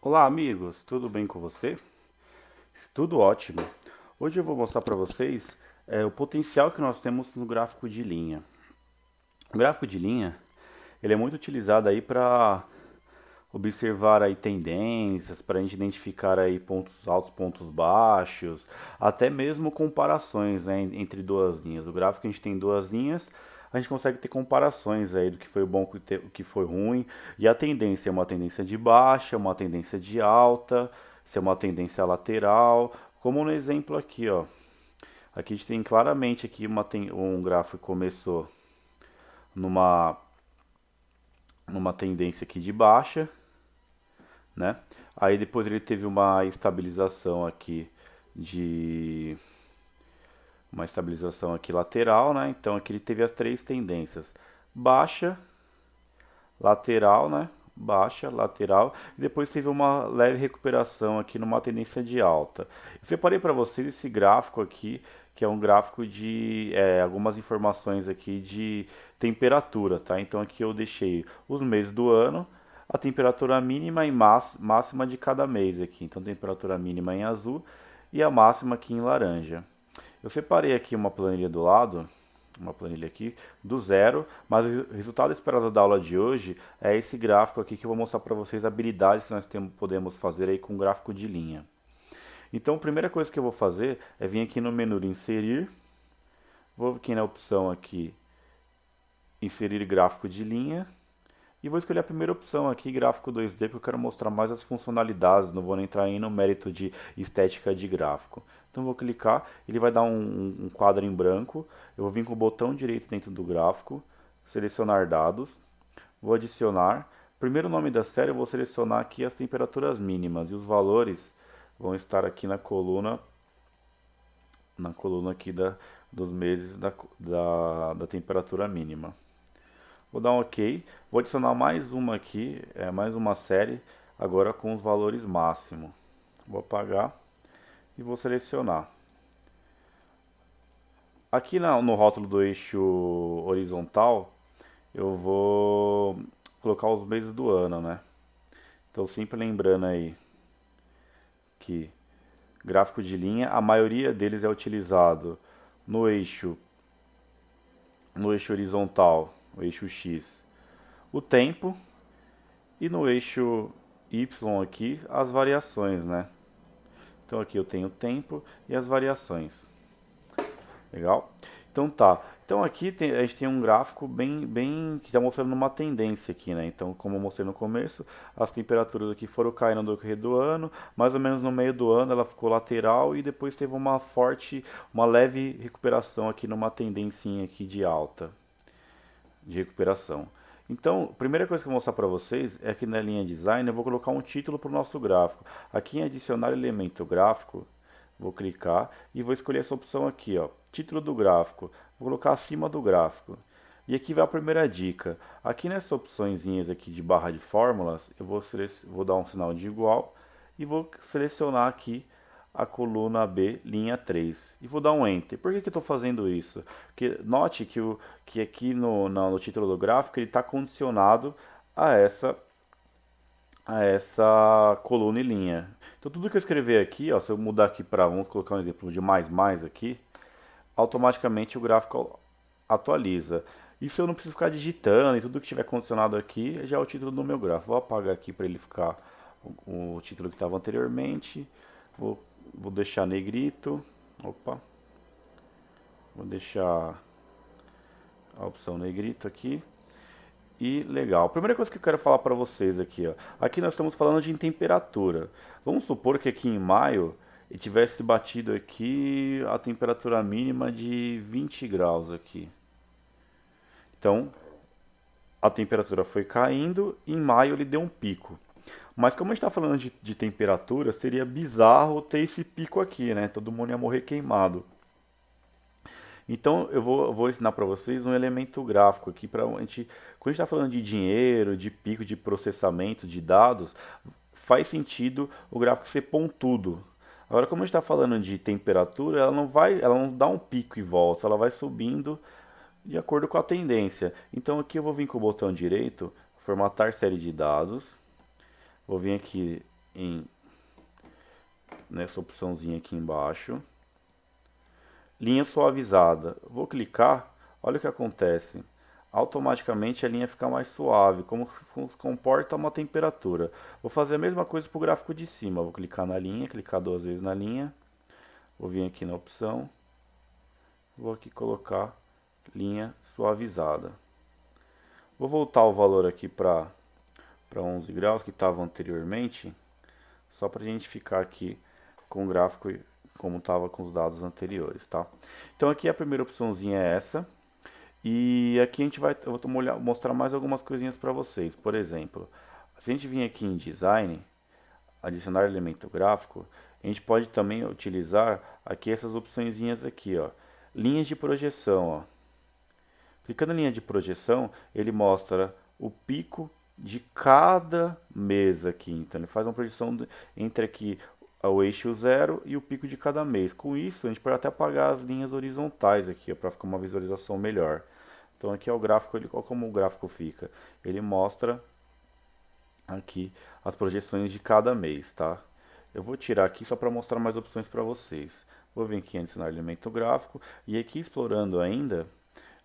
Olá, amigos, tudo bem com você? Tudo ótimo. Hoje eu vou mostrar para vocês o potencial que nós temos no gráfico de linha. O gráfico de linha, ele é muito utilizado aí para observar aí tendências, para a gente identificar aí pontos altos, pontos baixos, até mesmo comparações, né, entre duas linhas. O gráfico a gente tem duas linhas, a gente consegue ter comparações aí do que foi bom com o que foi ruim, e a tendência é uma tendência de baixa, uma tendência de alta, se é uma tendência lateral, como no exemplo aqui, ó. Aqui a gente tem claramente aqui um gráfico que começou numa, numa tendência aqui de baixa, né? Aí depois ele teve de uma estabilização aqui lateral, né? Então aqui ele teve as três tendências: baixa, lateral, né? Baixa, lateral, e depois teve uma leve recuperação aqui numa tendência de alta. Eu separei para vocês esse gráfico aqui, que é um gráfico de algumas informações aqui de temperatura, tá? Então aqui eu deixei os meses do ano, a temperatura mínima e máxima de cada mês aqui. Então temperatura mínima em azul e a máxima aqui em laranja. Eu separei aqui uma planilha do lado, uma planilha aqui, do zero, mas o resultado esperado da aula de hoje é esse gráfico aqui que eu vou mostrar para vocês habilidades que podemos fazer aí com gráfico de linha. Então, a primeira coisa que eu vou fazer é vir aqui no menu inserir, vou aqui na opção aqui, inserir gráfico de linha, e vou escolher a primeira opção aqui, gráfico 2D, porque eu quero mostrar mais as funcionalidades, não vou nem entrar aí no mérito de estética de gráfico. Então vou clicar, ele vai dar um quadro em branco, eu vou vir com o botão direito dentro do gráfico, selecionar dados, vou adicionar. Primeiro nome da série eu vou selecionar aqui as temperaturas mínimas e os valores vão estar aqui na coluna aqui dos meses da temperatura mínima. Vou dar um OK. Vou adicionar mais uma aqui, mais uma série, agora com os valores máximo. Vou apagar e vou selecionar. Aqui no rótulo do eixo horizontal, eu vou colocar os meses do ano, né? Então, sempre lembrando aí que gráfico de linha, a maioria deles é utilizado no eixo, no eixo horizontal, o eixo X, o tempo, e no eixo Y aqui, as variações, né? Então aqui eu tenho o tempo e as variações. Legal? Então tá. Então aqui a gente tem um gráfico bem que está mostrando uma tendência aqui, né? Então, como eu mostrei no começo, as temperaturas aqui foram caindo no decorrer do ano, mais ou menos no meio do ano ela ficou lateral e depois teve uma leve recuperação aqui numa tendência aqui de alta, de recuperação. Então, a primeira coisa que eu vou mostrar para vocês é que na linha design eu vou colocar um título para o nosso gráfico. Aqui em adicionar elemento gráfico, vou clicar e vou escolher essa opção aqui, ó, título do gráfico. Vou colocar acima do gráfico. E aqui vai a primeira dica. Aqui nessas opçõezinhas aqui de barra de fórmulas, vou dar um sinal de igual e vou selecionar aqui a coluna B, linha 3. E vou dar um Enter. Por que eu estou fazendo isso? Porque note que aqui no título do gráfico ele está condicionado a essa coluna e linha. Então tudo que eu escrever aqui, ó, se eu mudar aqui para, vamos colocar um exemplo de mais aqui, automaticamente o gráfico atualiza. Isso eu não preciso ficar digitando e tudo que estiver condicionado aqui já é o título do meu gráfico. Vou apagar aqui para ele ficar o título que estava anteriormente. Vou deixar negrito. Opa. Vou deixar a opção negrito aqui. E legal. Primeira coisa que eu quero falar para vocês aqui, ó. Aqui nós estamos falando de temperatura. Vamos supor que aqui em maio eu tivesse batido aqui a temperatura mínima de 20 graus aqui. Então, a temperatura foi caindo e em maio ele deu um pico. Mas como a gente está falando de temperatura, seria bizarro ter esse pico aqui, né? Todo mundo ia morrer queimado. Então eu vou ensinar para vocês um elemento gráfico aqui para a gente, quando a gente está falando de dinheiro, de pico de processamento de dados, faz sentido o gráfico ser pontudo. Agora, como a gente está falando de temperatura, ela não dá um pico e volta, ela vai subindo de acordo com a tendência. Então aqui eu vou vir com o botão direito, formatar série de dados, vou vir aqui nessa opçãozinha aqui embaixo. Linha suavizada. Vou clicar, olha o que acontece. Automaticamente a linha fica mais suave, como se comporta uma temperatura. Vou fazer a mesma coisa para o gráfico de cima. Vou clicar na linha, clicar 2 vezes na linha. Vou vir aqui na opção. Vou aqui colocar linha suavizada. Vou voltar o valor aqui para 11 graus que estava anteriormente, só para a gente ficar aqui com o gráfico como estava com os dados anteriores, tá? Então aqui a primeira opçãozinha é essa, e aqui eu vou mostrar mais algumas coisinhas para vocês. Por exemplo, se a gente vir aqui em Design, adicionar elemento gráfico, a gente pode também utilizar aqui essas opçõezinhas aqui, ó, linhas de projeção, ó. Clicando em linha de projeção, ele mostra o pico de cada mês aqui. Então ele faz uma projeção entre aqui o eixo 0 e o pico de cada mês. Com isso, a gente pode até apagar as linhas horizontais aqui, para ficar uma visualização melhor. Então aqui é o gráfico, olha como o gráfico fica. Ele mostra aqui as projeções de cada mês, tá? Eu vou tirar aqui só para mostrar mais opções para vocês. Vou vir aqui em adicionar elemento gráfico e aqui explorando ainda,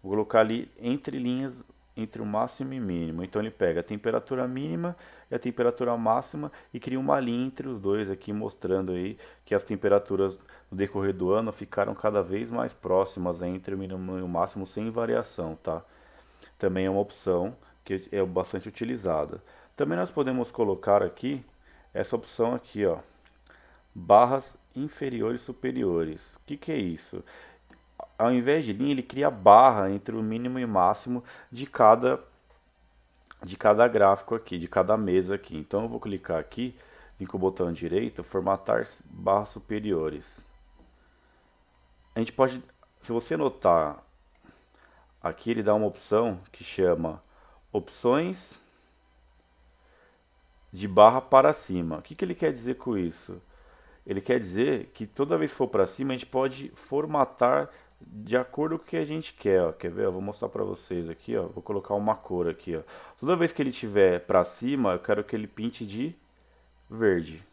vou colocar ali entre linhas, entre o máximo e mínimo. Então ele pega a temperatura mínima e a temperatura máxima e cria uma linha entre os dois aqui, mostrando aí que as temperaturas no decorrer do ano ficaram cada vez mais próximas entre o mínimo e o máximo sem variação, tá? Também é uma opção que é bastante utilizada. Também nós podemos colocar aqui essa opção aqui, ó, barras inferiores e superiores. O que é isso? Ao invés de linha, ele cria barra entre o mínimo e máximo de cada gráfico aqui, de cada mesa aqui. Então eu vou clicar aqui, vim com o botão direito, formatar barras superiores. A gente pode, se você notar, aqui ele dá uma opção que chama opções de barra para cima. O que ele quer dizer com isso? Ele quer dizer que toda vez que for para cima, a gente pode formatar de acordo com o que a gente quer, ó. Quer ver? Eu vou mostrar para vocês aqui, ó. Vou colocar uma cor aqui, ó. Toda vez que ele estiver para cima, eu quero que ele pinte de verde.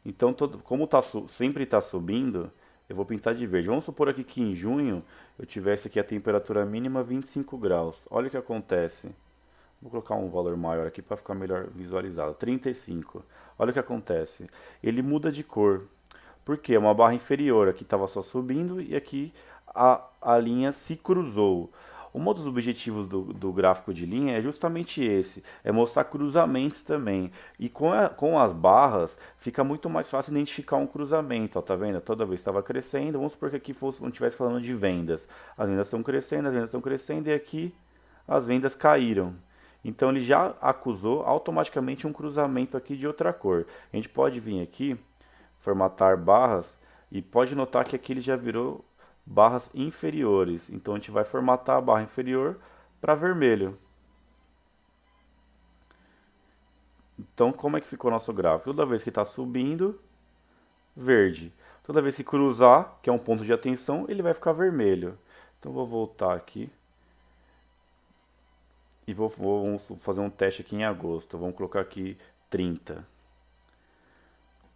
Então, como sempre está subindo, eu vou pintar de verde. Vamos supor aqui que em junho eu tivesse aqui a temperatura mínima 25 graus. Olha o que acontece. Vou colocar um valor maior aqui para ficar melhor visualizado. 35. Olha o que acontece. Ele muda de cor. Porque é uma barra inferior. Aqui estava só subindo e aqui a linha se cruzou. Um dos objetivos do gráfico de linha é justamente esse. É mostrar cruzamentos também. E com as barras fica muito mais fácil identificar um cruzamento. Ó, tá vendo? Toda vez estava crescendo. Vamos supor que aqui não estivesse falando de vendas. As vendas estão crescendo, as vendas estão crescendo e aqui as vendas caíram. Então ele já acusou automaticamente um cruzamento aqui de outra cor. A gente pode vir aqui, formatar barras, e pode notar que aqui ele já virou barras inferiores. Então a gente vai formatar a barra inferior para vermelho. Então como é que ficou o nosso gráfico? Toda vez que está subindo, verde. Toda vez que cruzar, que é um ponto de atenção, ele vai ficar vermelho. Então vou voltar aqui. E vamos fazer um teste aqui em agosto. Vamos colocar aqui 30.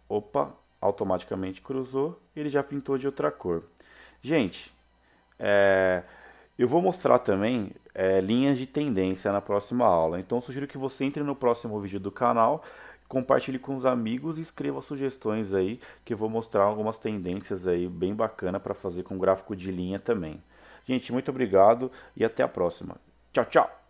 Opa, automaticamente cruzou e ele já pintou de outra cor. Gente, eu vou mostrar também linhas de tendência na próxima aula. Então eu sugiro que você entre no próximo vídeo do canal, compartilhe com os amigos e escreva sugestões aí, que eu vou mostrar algumas tendências aí bem bacana para fazer com gráfico de linha também. Gente, muito obrigado e até a próxima. Tchau, tchau!